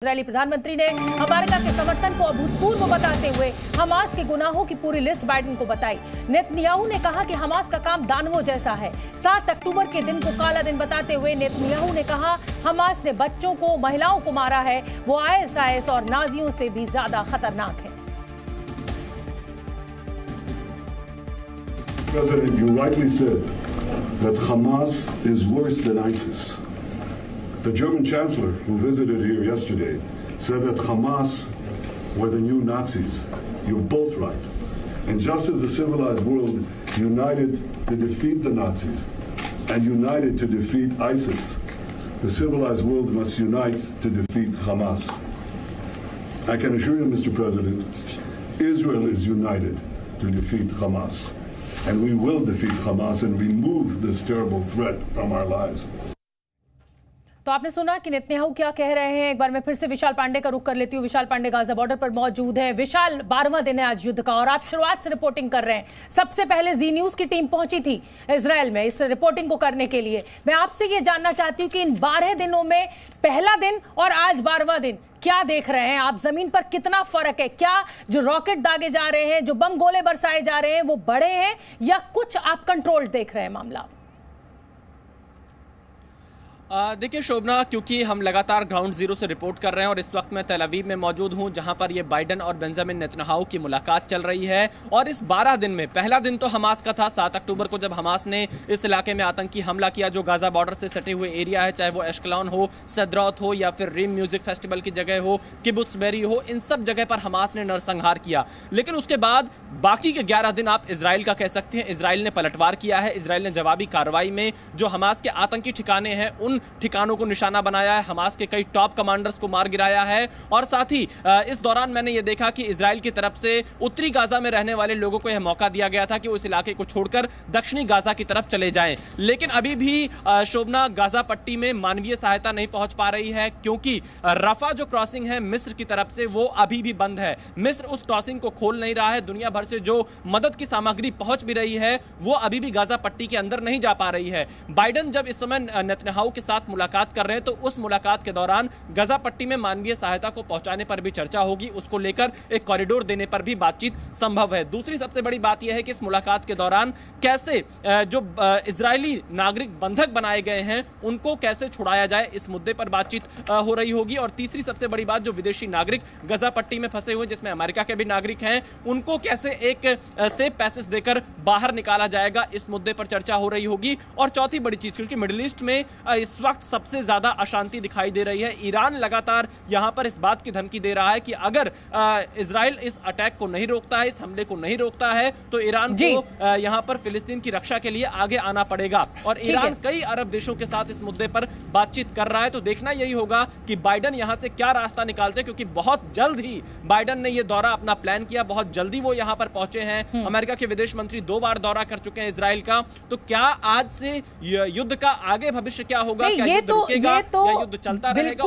Israeli प्रधानमंत्री ने America के समर्थन को अभूतपूर्व बताते हुए हमास के गुनाहों की पूरी लिस्ट बाइडेन को बताई। नेतन्याहू ने कहा कि हमास का काम दानवों जैसा है। 7 अक्टूबर के दिन को काला दिन बताते हुए नेतन्याहू ने कहा हमास ने बच्चों को, महिलाओं को मारा है, वो आईएसआईएस और नाजियों से भी ज्यादा खतरनाक है। President, you rightly said that Hamas is worse than ISIS. The German Chancellor, who visited here yesterday, said that Hamas were the new Nazis. You're both right. And just as the civilized world united to defeat the Nazis and united to defeat ISIS, the civilized world must unite to defeat Hamas. I can assure you, Mr. President, Israel is united to defeat Hamas. And we will defeat Hamas and remove this terrible threat from our lives. तो आपने सुना कि Netanyahu क्या कह रहे हैं। एक बार मैं फिर से विशाल पांडे का रुख कर लेती हूँ। विशाल पांडे गाजा बॉर्डर पर मौजूद है। विशाल, 12वां दिन है आज युद्ध का और आप शुरुआत से रिपोर्टिंग कर रहे हैं। सबसे पहले जी न्यूज की टीम पहुंची थी इजरायल में इस रिपोर्टिंग को करने के लिए। मैं आपसे ये जानना चाहती हूँ कि इन 12 दिनों में पहला दिन और आज 12वां दिन क्या देख रहे हैं आप? जमीन पर कितना फर्क है? क्या जो रॉकेट दागे जा रहे हैं, जो बम गोले बरसाए जा रहे हैं, वो बड़े हैं या कुछ आप कंट्रोल देख रहे हैं मामला? देखिए शोभना, क्योंकि हम लगातार ग्राउंड जीरो से रिपोर्ट कर रहे हैं और इस वक्त मैं तेल अवीव में मौजूद हूं, जहां पर ये बाइडेन और बेंजामिन नेतन्याहू की मुलाकात चल रही है। और इस 12 दिन में पहला दिन तो हमास का था 7 अक्टूबर को, जब हमास ने इस इलाके में आतंकी हमला किया जो गाजा बॉर्डर से सटे हुए एरिया है, चाहे वो एशकलॉन हो, सदरौत हो या फिर रीम म्यूजिक फेस्टिवल की जगह हो, किबुत्स बेरी हो, इन सब जगह पर हमास ने नरसंहार किया। लेकिन उसके बाद बाकी के 11 दिन आप इजराइल का कह सकते हैं। इजराइल ने पलटवार किया है। इजराइल ने जवाबी कार्रवाई में जो हमास के आतंकी ठिकाने हैं उन ठिकानों को निशाना बनाया है, हमास के कई टॉप कमांडर्स को मार गिराया है। और साथ ही इस दौरान मैंने यह देखा कि इजराइल की तरफ से उत्तरी गाजा में रहने वाले लोगों को यह मौका दिया गया था कि उस इलाके को छोड़कर दक्षिणी गाजा की तरफ चले जाएं। लेकिन अभी भी शोभना, गाजा पट्टी में मानवीय सहायता नहीं पहुंच पा रही है, क्योंकि रफा जो क्रॉसिंग है मिस्र की तरफ से वो अभी भी बंद है। मिस्र उस क्रॉसिंग को खोल नहीं रहा है। दुनिया भर से जो मदद की सामग्री पहुंच भी रही है वो अभी भी गाजा पट्टी के अंदर नहीं जा पा रही है। बाइडेन जब इस समय नेतन्याहू के साथ मुलाकात कर रहे हैं तो उस मुलाकात के दौरान गाजा पट्टी में मानवीय सहायता को पहुंचाने पर भी चर्चा होगी, उसको लेकर एक कॉरिडोर देने पर भी बातचीत संभव है। दूसरी सबसे बड़ी बात यह है कि इस मुलाकात के दौरान कैसे जो इजरायली नागरिक बंधक बनाए गए हैं उनको कैसे छुड़ाया जाए, इस मुद्दे पर बातचीत हो रही होगी। और तीसरी सबसे बड़ी बात, जो विदेशी नागरिक गाजा पट्टी में फंसे हुए जिसमें अमेरिका के भी नागरिक हैं, उनको कैसे एक सेफ पैसेज देकर बाहर निकाला जाएगा, इस मुद्दे पर चर्चा हो रही होगी। और चौथी बड़ी चीज, क्योंकि मिडिल ईस्ट में इस वक्त सबसे ज्यादा अशांति दिखाई दे रही है, ईरान लगातार यहां पर इस बात की धमकी दे रहा है कि अगर इजराइल इस अटैक को नहीं रोकता है, इस हमले को नहीं रोकता है, तो ईरान को यहां पर फिलिस्तीन की रक्षा के लिए आगे आना पड़ेगा। और ईरान कई अरब देशों के साथ इस मुद्दे पर बातचीत कर रहा है। तो देखना यही होगा कि बाइडेन यहां से क्या रास्ता निकालते हैं, क्योंकि बहुत जल्द ही बाइडेन ने यह दौरा अपना प्लान किया, बहुत जल्दी वो यहां पर पहुंचे हैं। अमेरिका के विदेश मंत्री 2 बार दौरा कर चुके हैं इजराइल का। तो क्या आज से युद्ध का आगे भविष्य क्या होगा? क्या युद्ध रुकेगा या युद्ध चलता रहेगा?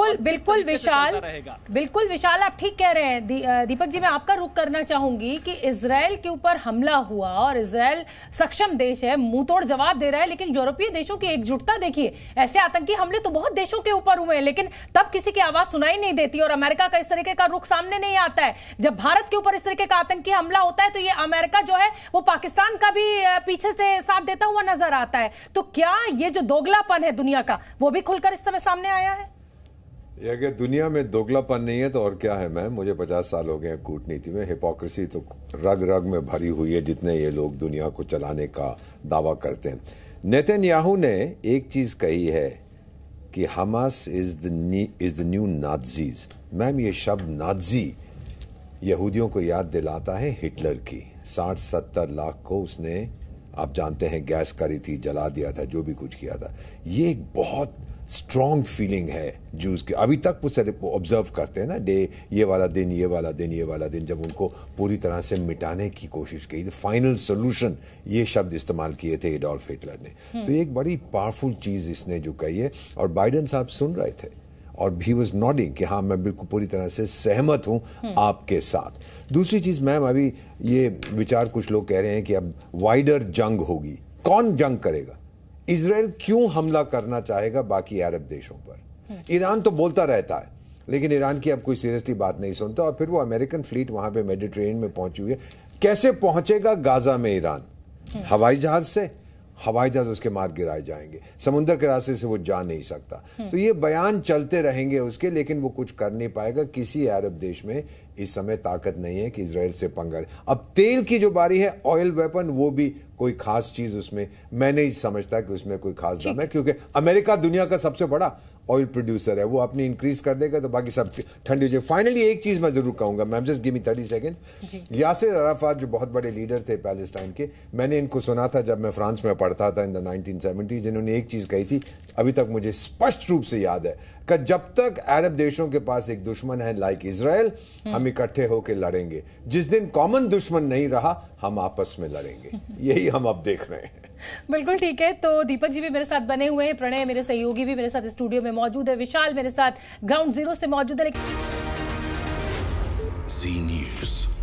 बिल्कुल विशाल, आप ठीक कह रहे हैं। दीपक जी, मैं आपका रुख करना चाहूंगी कि इजराइल के ऊपर हमला हुआ और इजराइल सक्षम देश है, मुंह तोड़ जवाब दे रहा है, लेकिन यूरोपीय देशों की एकजुटता देखिए। ऐसे आतंकी हमले तो बहुत देशों के ऊपर हुए हैं, लेकिन तब किसी की आवाज सुनाई नहीं देती और अमेरिका का इस तरीके का रुख सामने नहीं आता है। जब भारत के ऊपर इस तरीके का आतंकी हमला होता है तो ये अमेरिका जो है वो पाकिस्तान का भी पीछे से साथ देता हुआ नजर आता है। तो क्या ये जो दोगलापन है दुनिया का, वो भी खुलकर इस समय सामने आया है? ये अगर दुनिया में दोगलापन नहीं है तो और क्या है मैम? मुझे 50 साल हो गए हैं कूटनीति में। हिपोक्रेसी तो रग रग में भरी हुई है, जितने ये लोग दुनिया को चलाने का दावा करते हैं। नेतन्याहू ने एक चीज कही है कि Hamas is the new Nazis. Ma'am, ये शब्द नाज़ी यहूदियों को याद दिलाता है हिटलर की। 60-70 लाख को उसने, आप जानते हैं, गैस करी थी, जला दिया था, जो भी कुछ किया था। ये एक बहुत स्ट्रॉन्ग फीलिंग है जूस की। अभी तक वो ऑब्जर्व करते हैं ना, डे ये वाला दिन, ये वाला दिन, ये वाला दिन, जब उनको पूरी तरह से मिटाने की कोशिश की थी। फाइनल सोल्यूशन, ये शब्द इस्तेमाल किए थे एडोल्फ हिटलर ने। तो एक बड़ी पावरफुल चीज इसने जो कही है, और बाइडेन साहब सुन रहे थे और ही वाज नॉडिंग कि हाँ, मैं बिल्कुल पूरी तरह से सहमत हूं आपके साथ। दूसरी चीज मैम, अभी ये विचार कुछ लोग कह रहे हैं कि अब वाइडर जंग होगी। कौन जंग करेगा? इजराइल क्यों हमला करना चाहेगा बाकी अरब देशों पर? ईरान तो बोलता रहता है, लेकिन ईरान की अब कोई सीरियसली बात नहीं सुनता। और फिर वो अमेरिकन फ्लीट वहां पे मेडिटेरेनियन में पहुंची हुई है। कैसे पहुंचेगा गाजा में ईरान? हवाई जहाज से? हवाई जहाज उसके मार गिराए जाएंगे, समुद्र के रास्ते से वो जा नहीं सकता। तो ये बयान चलते रहेंगे उसके, लेकिन वो कुछ कर नहीं पाएगा। किसी अरब देश में इस समय ताकत नहीं है कि इजराइल से पंगा ले। अब तेल की जो बारी है, ऑयल वेपन, वो भी कोई खास चीज उसमें मैं नहीं समझता कि उसमें कोई खास दम है, क्योंकि अमेरिका दुनिया का सबसे बड़ा ऑयल प्रोड्यूसर है। वो अपनी इंक्रीज कर देगा तो बाकी सब ठंडी हो जाए। फाइनली एक चीज मैं जरूर कहूंगा, ma'am just give me 30 seconds. Yasser Arafat जो बहुत बड़े लीडर थे पैलेस्टाइन के, मैंने इनको सुना था जब मैं फ्रांस में पढ़ता था इन द 1970s। इन्होंने एक चीज कही थी, अभी तक मुझे स्पष्ट रूप से याद है, कि जब तक अरब देशों के पास एक दुश्मन है लाइक इजराइल, हम इकट्ठे होकर लड़ेंगे। जिस दिन कॉमन दुश्मन नहीं रहा, हम आपस में लड़ेंगे। यही हम अब देख रहे हैं। बिल्कुल ठीक है। तो दीपक जी भी मेरे साथ बने हुए हैं, प्रणय मेरे सहयोगी भी मेरे साथ स्टूडियो में मौजूद है, विशाल मेरे साथ ग्राउंड जीरो से मौजूद है। जी न्यूज़।